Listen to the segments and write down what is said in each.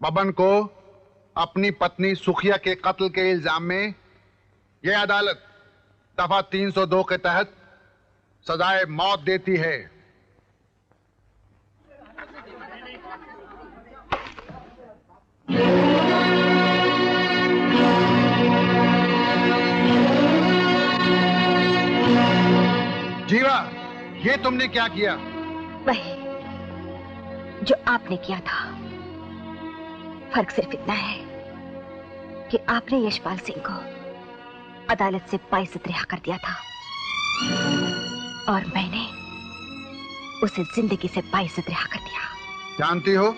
बबन को अपनी पत्नी सुखिया के कत्ल के इल्जाम में यह अदालत दफा 302 के तहत सजाए मौत देती है। जीवा, ये तुमने क्या किया? वही जो आपने किया था। फर्क सिर्फ इतना है कि आपने यशपाल सिंह को अदालत से बाइज्जत रिहा कर दिया था और मैंने उसे जिंदगी से बाइज्जत रिहा कर दिया। जानती हो,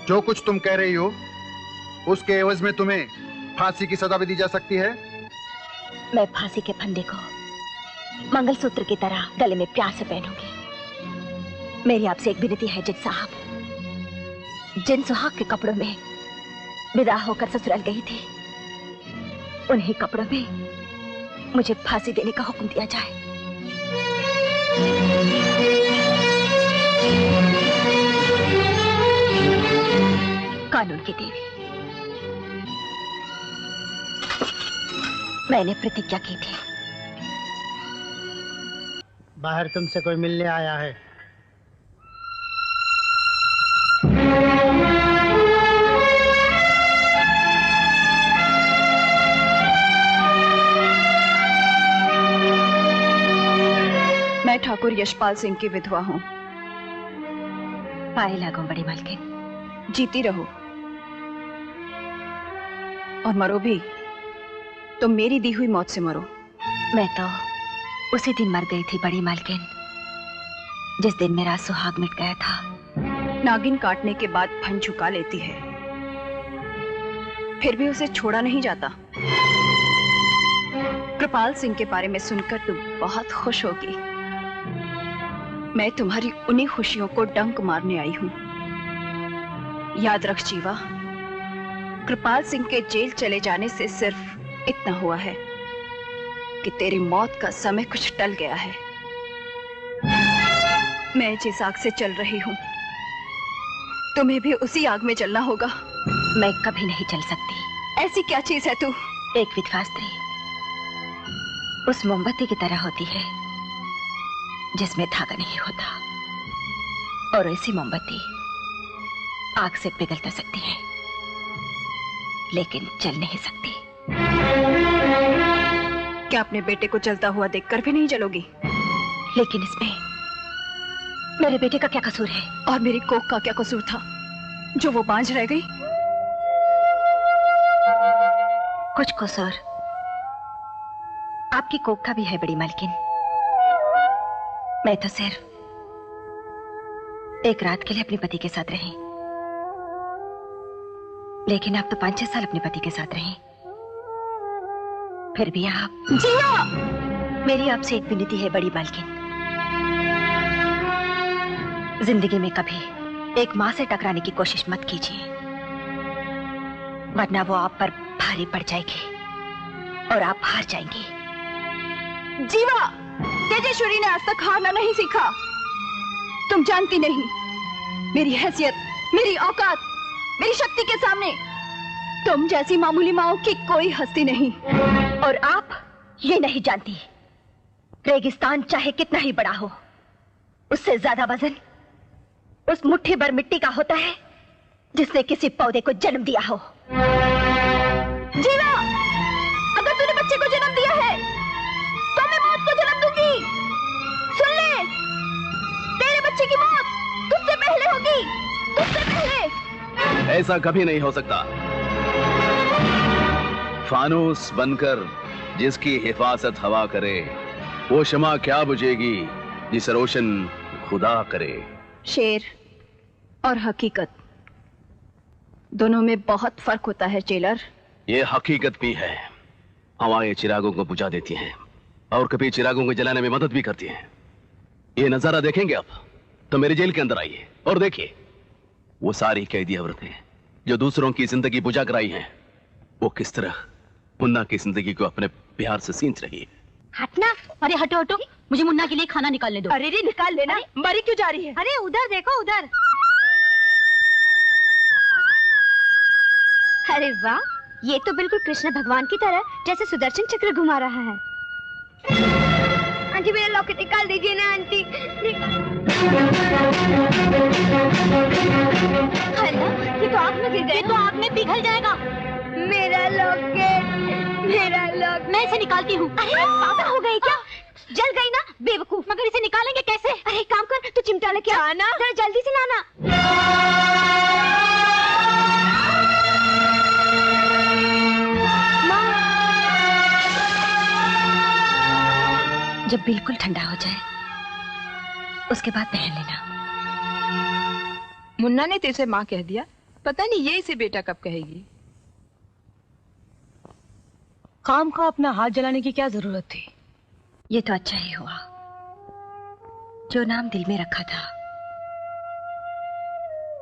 जो कुछ तुम कह रही हो उसके एवज में तुम्हें फांसी की सजा भी दी जा सकती है। मैं फांसी के फंदे को मंगलसूत्र की तरह गले में प्यार से पहनूंगी। मेरी आपसे एक विनती है जज साहब, जिन सुहाग के कपड़ों में विदा होकर ससुराल गई थी, उन्हीं कपड़ों में मुझे फांसी देने का हुक्म दिया जाए। कानून की देवी, मैंने प्रतिज्ञा की थी। बाहर तुमसे कोई मिलने आया है। मैं ठाकुर यशपाल सिंह की विधवा हूँ। पाए लागो बड़ी मालकिन। जीती रहो और मरो भी तो मेरी दी हुई मौत से मरो। मैं तो उसी दिन मर गई थी बड़ी मालकिन, जिस दिन मेरा सुहाग मिट गया था। नागिन काटने के बाद फन झुका लेती है, फिर भी उसे छोड़ा नहीं जाता। कृपाल सिंह के बारे में सुनकर तुम बहुत खुश होगी। मैं तुम्हारी उन्हीं खुशियों को डंक मारने आई हूं। याद रख जीवा, कृपाल सिंह के जेल चले जाने से सिर्फ इतना हुआ है कि तेरी मौत का समय कुछ टल गया है। मैं जिस आग से चल रही हूं, तुम्हें भी उसी आग में जलना होगा। मैं कभी नहीं चल सकती। ऐसी क्या चीज है तू? एक विधवा स्त्री उस मोमबत्ती की तरह होती है जिसमें धागा नहीं होता, और ऐसी मोमबत्ती आग से पिघल तो सकती है लेकिन जल नहीं सकती। क्या अपने बेटे को जलता हुआ देखकर भी नहीं जलोगी? लेकिन इसमें मेरे बेटे का क्या कसूर है? और मेरी कोख का क्या कसूर था जो वो बांझ रह गई? कुछ कसूर आपकी कोख का भी है बड़ी मालकिन। मैं तो सिर्फ एक रात के लिए अपने पति के साथ रही, लेकिन आप तो 5-6 साल अपने पति के साथ रही। फिर भी आप जिया! मेरी आपसे एक विनती है बड़ी मालकिन, जिंदगी में कभी एक मां से टकराने की कोशिश मत कीजिए, वरना वो आप पर भारी पड़ जाएगी और आप हार जाएंगी। जीवा, तेजेश्वरी ने आज तक हारना नहीं सीखा। तुम जानती नहीं, मेरी हैसियत, मेरी औकात, मेरी शक्ति के सामने तुम जैसी मामूली माओ की कोई हस्ती नहीं। और आप ये नहीं जानती, रेगिस्तान चाहे कितना ही बड़ा हो, उससे ज्यादा वजन उस मुट्ठी भर मिट्टी का होता है जिसने किसी पौधे को जन्म दिया हो। जीवा, अगर तूने बच्चे को जन्म दिया है तो मैं मौत को जन्म दूंगी। सुन ले, तेरे बच्चे की मौत तुझसे पहले होगी, तुझसे पहले। ऐसा कभी नहीं हो सकता। फानूस बनकर जिसकी हिफाजत हवा करे, वो शमा क्या बुझेगी जिसे रोशन खुदा करे। शेर और हकीकत दोनों में बहुत फर्क होता है जेलर। ये हकीकत भी है, हवाएं चिरागों को बुझा देती हैं और कभी चिरागों को जलाने में मदद भी करती हैं। ये नजारा देखेंगे आप तो मेरे जेल के अंदर आइए और देखिए, वो सारी कैदी औरतें जो दूसरों की जिंदगी बुझा कर आई हैं, वो किस तरह मुन्ना की जिंदगी को अपने प्यार से सींच रही है। हटना। अरे हटो हटो, मुझे मुन्ना के लिए खाना निकालने दो। अरे रे, निकाल लेना। मरी क्यों जा रही है? अरे उधर देखो, उधर। अरे वाह, ये तो बिल्कुल कृष्ण भगवान की तरह जैसे सुदर्शन चक्र घुमा रहा है। आंटी मेरा लॉकेट निकाल दीजिए ना आंटी। है ना, ये तो आग में गिर गया। ये तो आग में पिघल जाएगा। मेरा लॉकेट, मेरा लॉकेट। मैं इसे निकालती हूँ। अरे पागल हो गई क्या? जल गई ना बेवकूफ। मगर इसे निकालेंगे कैसे? अरे काम कर, तू चिमटा लेके आना। जरा जल्दी से लाना। जब बिल्कुल ठंडा हो जाए उसके बाद पहन लेना। मुन्ना ने तो इसे माँ कह दिया, पता नहीं ये इसे बेटा कब कहेगी। काम का अपना हाथ जलाने की क्या जरूरत थी? ये तो अच्छा ही हुआ, जो नाम दिल में रखा था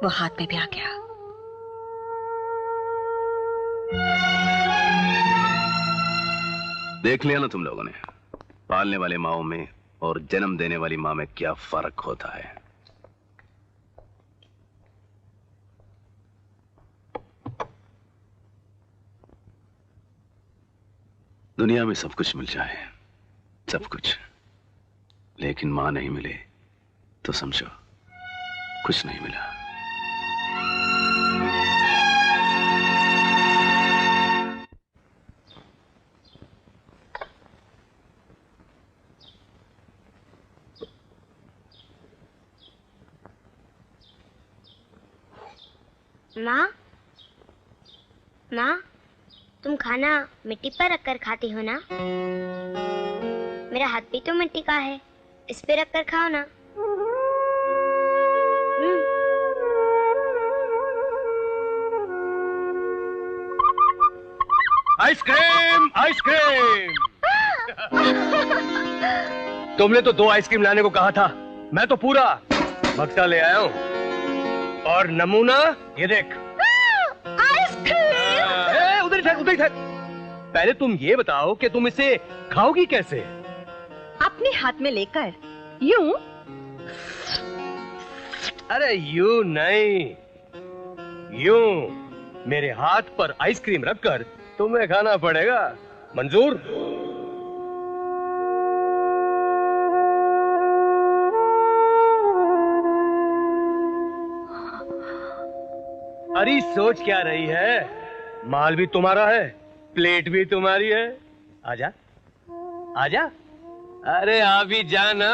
वो हाथ में भी आ गया। देख लिया ना तुम लोगों ने, पालने वाले माओं में और जन्म देने वाली मां में क्या फर्क होता है। दुनिया में सब कुछ मिल जाए, सब कुछ, लेकिन मां नहीं मिले तो समझो कुछ नहीं मिला। माँ, माँ, तुम खाना मिट्टी पर रखकर खाती हो ना? मेरा हाथ भी तो मिट्टी का है, इस पे रखकर खाओ ना। Ice cream, ice cream. तुमने तो 2 आइसक्रीम लाने को कहा था, मैं तो पूरा बक्सा ले आया हूँ। और नमूना ये देख। आइसक्रीम। उधर ठहर, उधर ठहर। पहले तुम ये बताओ कि तुम इसे खाओगी कैसे? अपने हाथ में लेकर यूं? अरे यूं नहीं, यूं मेरे हाथ पर आइसक्रीम रखकर तुम्हें खाना पड़ेगा। मंजूर? अरे सोच क्या रही है? माल भी तुम्हारा है, प्लेट भी तुम्हारी है। आजा, आजा। अरे आ भी जाना।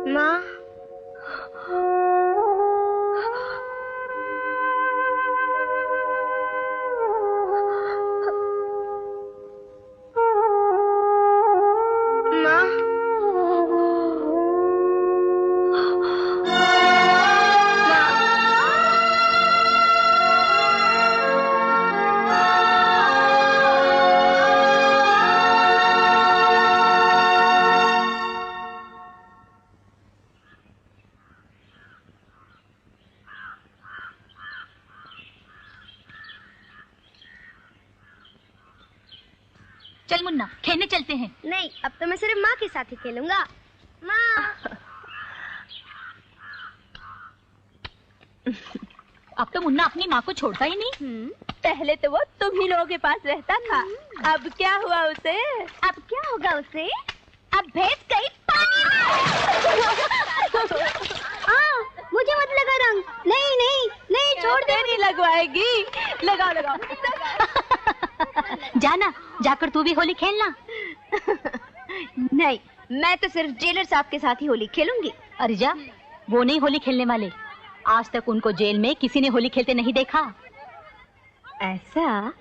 माँ, चल मुन्ना, खेलने चलते हैं। नहीं, अब तो मैं सिर्फ माँ के साथ ही खेलूंगा। माँ। अब तो मुन्ना अपनी माँ को छोड़ता ही नहीं। पहले तो वो तुम ही लोगों के पास रहता था। अब क्या हुआ उसे? अब क्या होगा उसे? अब भैंस गई पानी में। मुझे मत लगा रंग। नहीं नहीं नहीं, छोड़ दे। नहीं लगवाएगी। लगाओ लगाओ। जाना, जाकर तू भी होली खेलना। नहीं, मैं तो सिर्फ जेलर साहब के साथ ही होली खेलूंगी। अरे जा, वो नहीं होली खेलने वाले। आज तक उनको जेल में किसी ने होली खेलते नहीं देखा। ऐसा?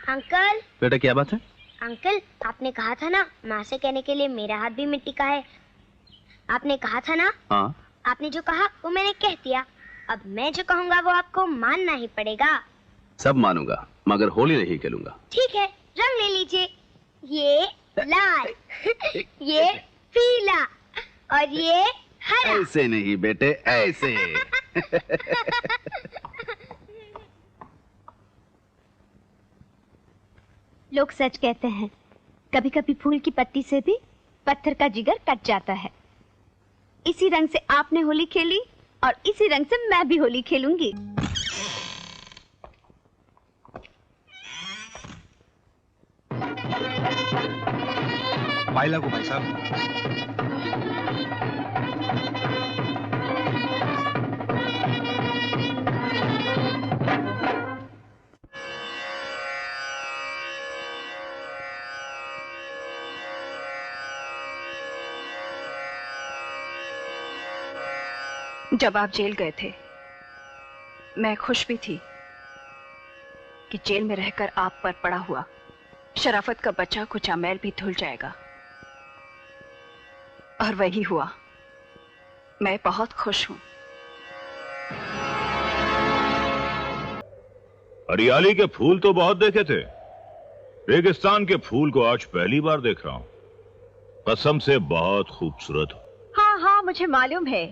अंकल। बेटा क्या बात है? अंकल, आपने कहा था ना माँ से कहने के लिए मेरा हाथ भी मिट्टी का है। आपने कहा था ना? हाँ। आपने जो कहा वो मैंने कह दिया। अब मैं जो कहूँगा वो आपको मानना ही पड़ेगा। सब मानूंगा, मगर होली नहीं खेलूंगा। ठीक है, रंग ले लीजिए। ये लाल, ये पीला और ये हरा। ऐसे नहीं बेटे, ऐसे। लोग सच कहते हैं, कभी कभी फूल की पत्ती से भी पत्थर का जिगर कट जाता है। इसी रंग से आपने होली खेली और इसी रंग से मैं भी होली खेलूंगी। पाइला को भाई साहब। जब आप जेल गए थे मैं खुश भी थी कि जेल में रहकर आप पर पड़ा हुआ शराफत का बचा कुछ मैल भी धुल जाएगा, और वही हुआ। मैं बहुत खुश हूं। हरियाली के फूल तो बहुत देखे थे, रेगिस्तान के फूल को आज पहली बार देख रहा हूं। कसम से बहुत खूबसूरत हो। हाँ हाँ, मुझे मालूम है,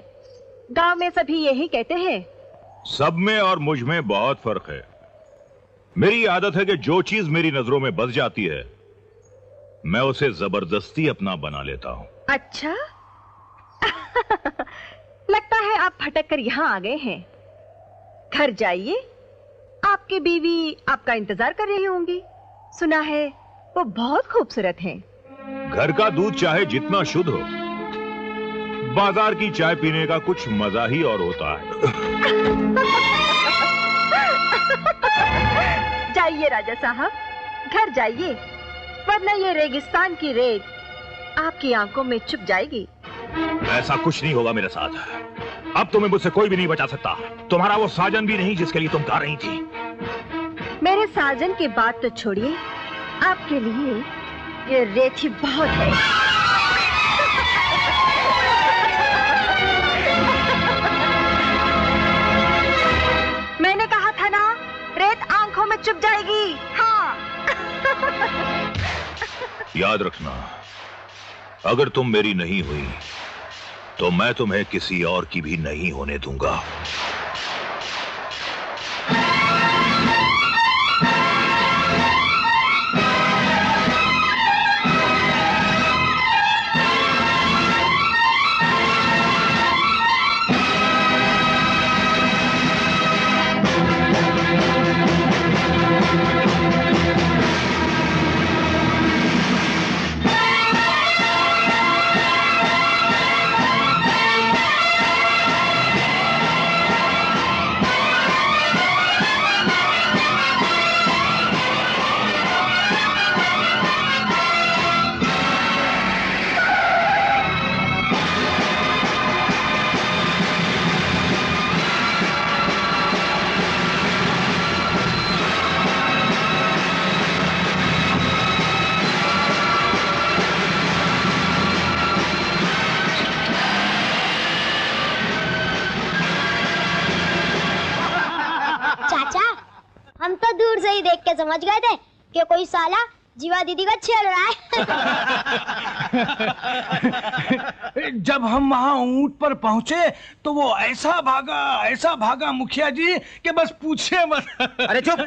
गांव में सभी यही कहते हैं। सब में और मुझ में बहुत फर्क है। मेरी आदत है कि जो चीज मेरी नजरों में बस जाती है मैं उसे जबरदस्ती अपना बना लेता हूं। अच्छा लगता है आप भटक कर यहाँ आ गए हैं। घर जाइए, आपकी बीवी आपका इंतजार कर रही होंगी। सुना है वो बहुत खूबसूरत हैं। घर का दूध चाहे जितना शुद्ध हो, बाजार की चाय पीने का कुछ मजा ही और होता है। जाइए राजा साहब, घर जाइए, वरना ये रेगिस्तान की रेत आपकी आंखों में छुप जाएगी। ऐसा कुछ नहीं होगा मेरे साथ। अब तुम्हें मुझसे कोई भी नहीं बचा सकता। तुम्हारा वो साजन भी नहीं जिसके लिए तुम गा रही थी। मेरे साजन की बात तो छोड़िए, आपके लिए ये रेत ही बहुत है। मैंने कहा था ना, रेत आंखों में चुप जाएगी। हाँ। याद रखना, अगर तुम मेरी नहीं हुई तो मैं तुम्हें किसी और की भी नहीं होने दूंगा। हम तो दूर से ही देख के समझ गए थे कि कोई साला जीवा दीदी का छेड़ रहा है। जब हम वहाँ ऊंट पर पहुँचे तो वो ऐसा भागा मुखिया जी कि बस पूछे मत। अरे चुप!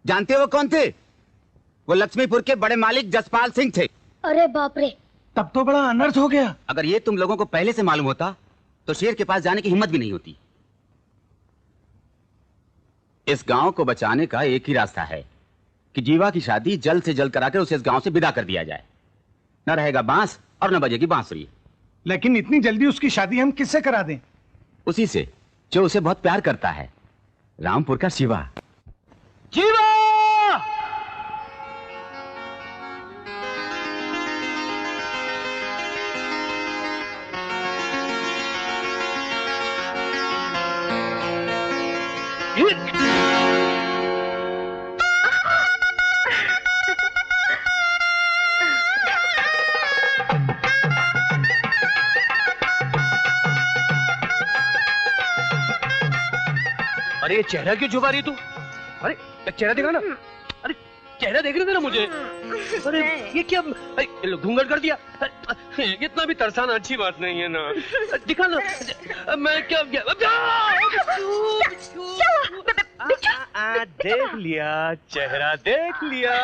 जानते हो कौन थे? वो लक्ष्मीपुर के बड़े मालिक जसपाल सिंह थे। अरे बाप रे! तब तो बड़ा अनर्थ हो गया। अगर ये तुम लोगों को पहले से मालूम होता तो शेर के पास जाने की हिम्मत भी नहीं होती। इस गांव को बचाने का एक ही रास्ता है कि जीवा की शादी जल्द से जल्द कराकर उसे इस गांव से विदा कर दिया जाए। न रहेगा बांस और न बजेगी बांसुरी। लेकिन इतनी जल्दी उसकी शादी हम किससे करा दें? उसी से जो उसे बहुत प्यार करता है, रामपुर का शिवा। जीवा! अरे ये चेहरा क्यों छुपा रही तू? अरे चेहरा दिखा ना। अरे चेहरा देख रहे थे ना मुझे। अरे ये क्या घूंघट कर दिया? इतना भी तरसाना अच्छी बात नहीं है ना। दिखा ना। मैं क्या देख लिया, चेहरा देख लिया।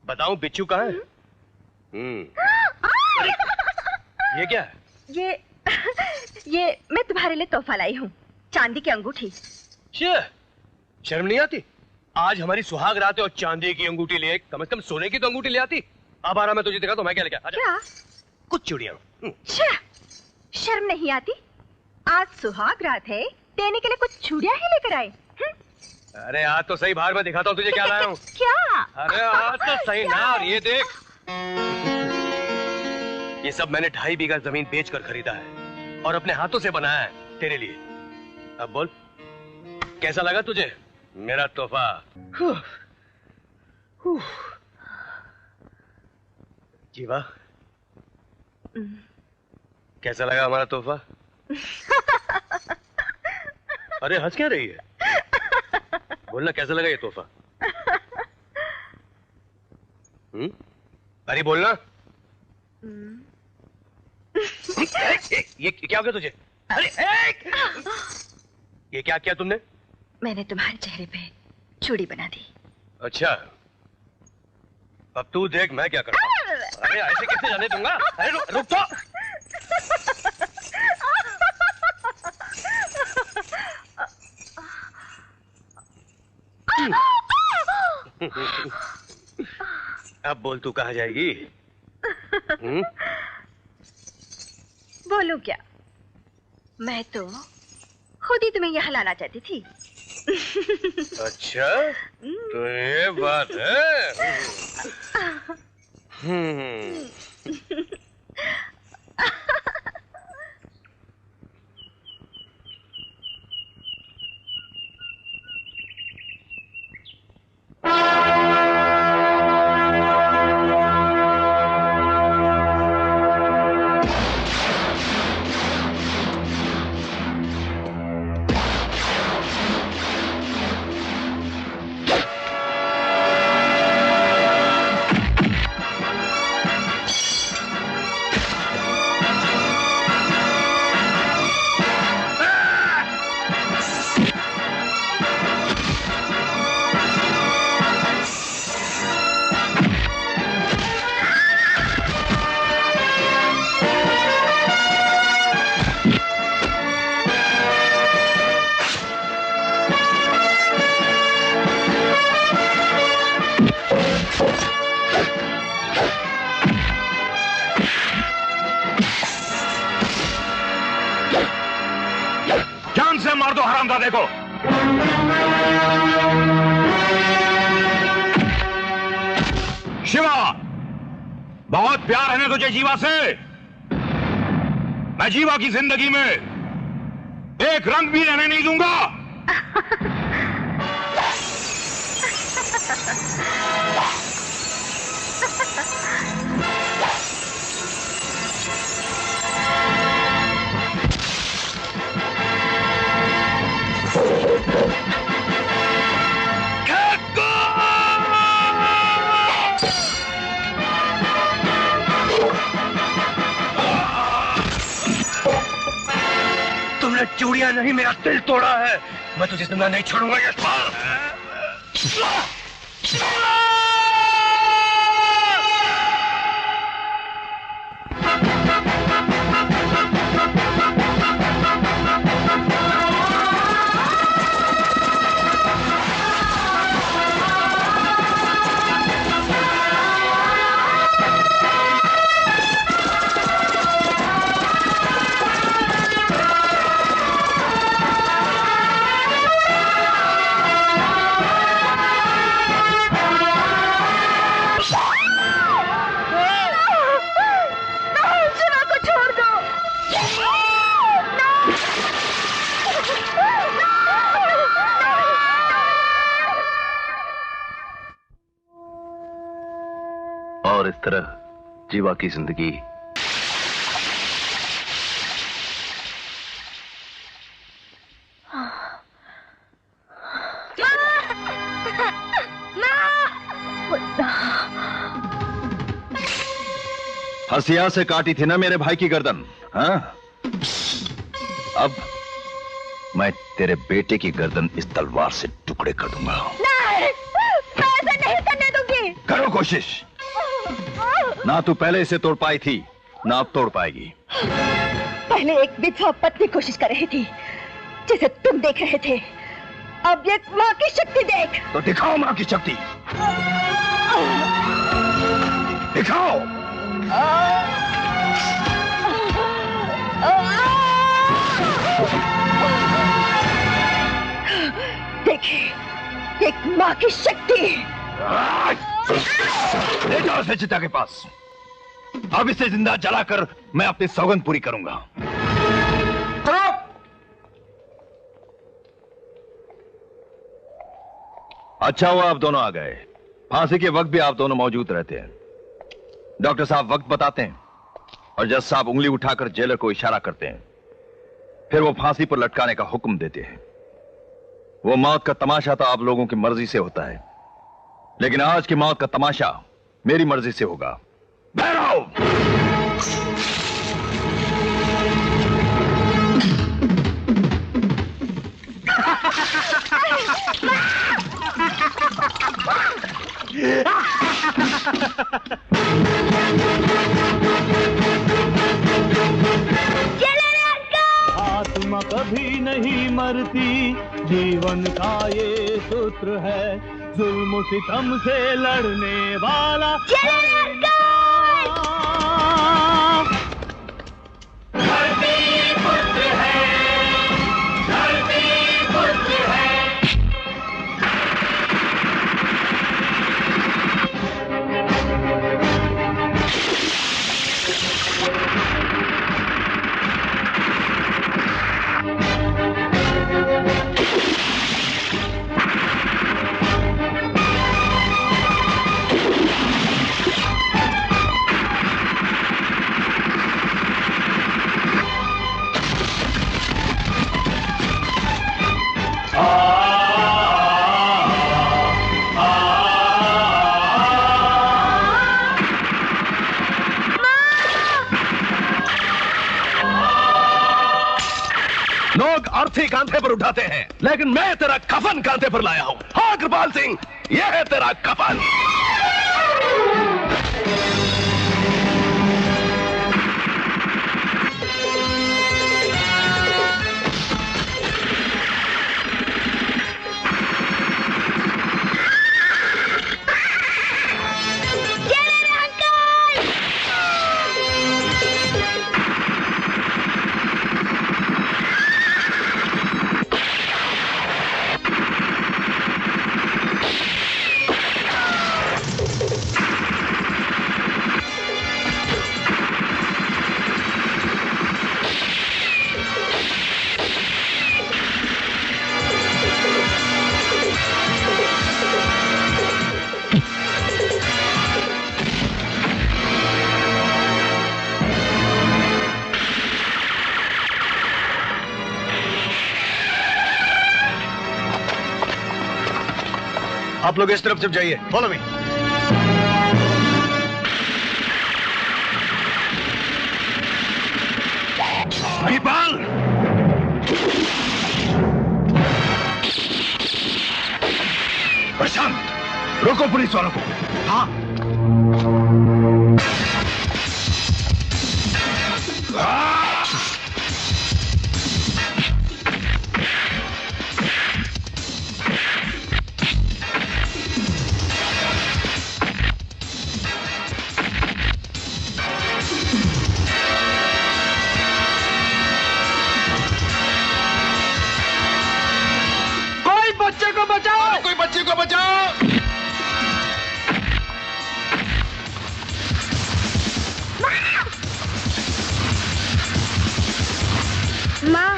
बताऊं बिच्छू कहाँ है? ये क्या है? ये मैं तुम्हारे लिए तोहफा लाई हूँ, चांदी की अंगूठी। शर्म नहीं आती? आज हमारी सुहाग रात है और चांदी की अंगूठी ले, कम से कम सोने की तो अंगूठी ले आती। अब आ रहा मैं तुझे दिखा तो मैं क्या लेके आया? क्या? कुछ चूड़ियां। शर्म नहीं आती? आज सुहाग रात है, देने के लिए कुछ चूड़ियां ही लेकर आए। अरे आज तो सही, बाहर मैं दिखाता हूँ तुझे क्या लाया हूँ। क्या? अरे आज तो सही ना। और ये देख, ये सब मैंने 2.5 बीघा जमीन बेचकर खरीदा है और अपने हाथों से बनाया है तेरे लिए। अब बोल, कैसा लगा तुझे मेरा तोहफा? जीवा, कैसा लगा हमारा तोहफा? अरे हंस क्या रही है? बोलना, कैसा लगा ये तोहफा? अरे बोलना। ये क्या हो गया तुझे? अरे ये क्या किया तुमने? मैंने तुम्हारे चेहरे पे चूड़ी बना दी। अच्छा, अब तू देख मैं क्या करता हूँ। अरे ऐसे कैसे जाने दूंगा? अरे रुक तो। अब बोल, तू कहाँ जाएगी? बोलूं क्या? मैं तो खुद ही तुम्हें यहाँ लाना चाहती थी। अच्छा, तो ये बात है। मार दो हरामजादे को। शिवा, बहुत प्यार है ना तुझे जीवा से? मैं जीवा की जिंदगी में एक रंग भी रहने नहीं दूंगा। तुमने चूड़ियां नहीं, मेरा दिल तोड़ा है। मैं तुझे जिंदा नहीं छोड़ूंगा यशपाल। और इस तरह जीवा की जिंदगी हसिया से काटी थी ना मेरे भाई की गर्दन, हाँ? अब मैं तेरे बेटे की गर्दन इस तलवार से टुकड़े कर दूंगा। नहीं, मैं ऐसा नहीं करने दूंगी। करो कोशिश। ना तू पहले इसे तोड़ पाई थी, ना अब तोड़ पाएगी। पहले एक विधवा पत्नी कोशिश कर रही थी जिसे तुम देख रहे थे, अब एक माँ की शक्ति देख। तो दिखाओ माँ की शक्ति, दिखाओ। देखिए एक माँ की शक्ति। ले जाओ इसे चिता के पास। अब इसे जिंदा जलाकर मैं अपनी सौगंध पूरी करूंगा। अच्छा हुआ आप दोनों आ गए। फांसी के वक्त भी आप दोनों मौजूद रहते हैं। डॉक्टर साहब वक्त बताते हैं और जज साहब उंगली उठाकर जेलर को इशारा करते हैं, फिर वो फांसी पर लटकाने का हुक्म देते हैं। वो मौत का तमाशा तो आप लोगों की मर्जी से होता है, लेकिन आज की मौत का तमाशा मेरी मर्जी से होगा। भैरव! आत्मा कभी नहीं मरती, जीवन का ये सूत्र है, जुल्म सितम से लड़ने वाला धरती पुत्र है, धरती पुत्र है। लोग अर्थी कांधे पर उठाते हैं, लेकिन मैं तेरा कफन कांधे पर लाया हूं। हाँ कृपाल सिंह, यह है तेरा कफन। आप लोग इस तरफ जब जाइए, फॉलो मी। कृपाल, प्रशांत, रोको पुलिस वालों को। हाँ। बच्चे को बचाओ, कोई बच्चे को बचाओ। माँ,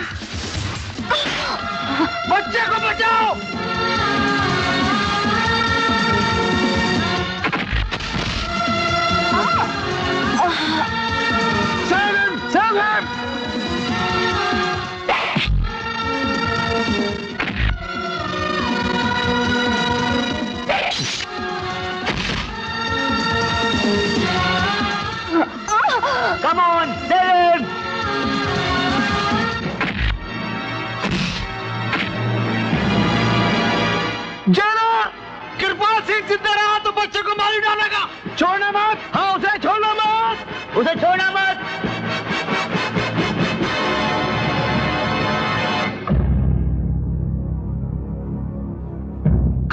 बच्चे को बचाओ। Save him! Save him! Come on, save him!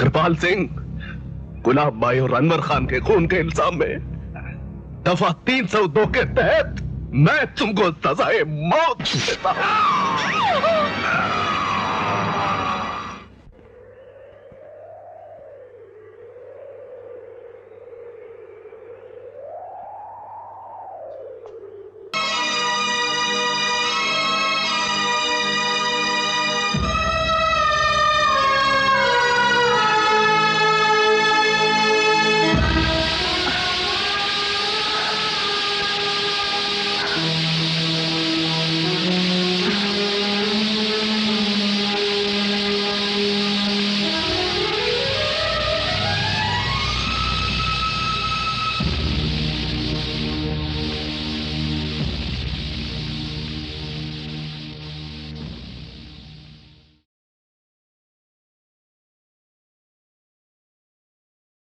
Kripal Singh, Gulab Bai और अनवर खान के खून के इल्जाम में दफा 302 के तहत मैं तुमको सजाए मौत देता हूं।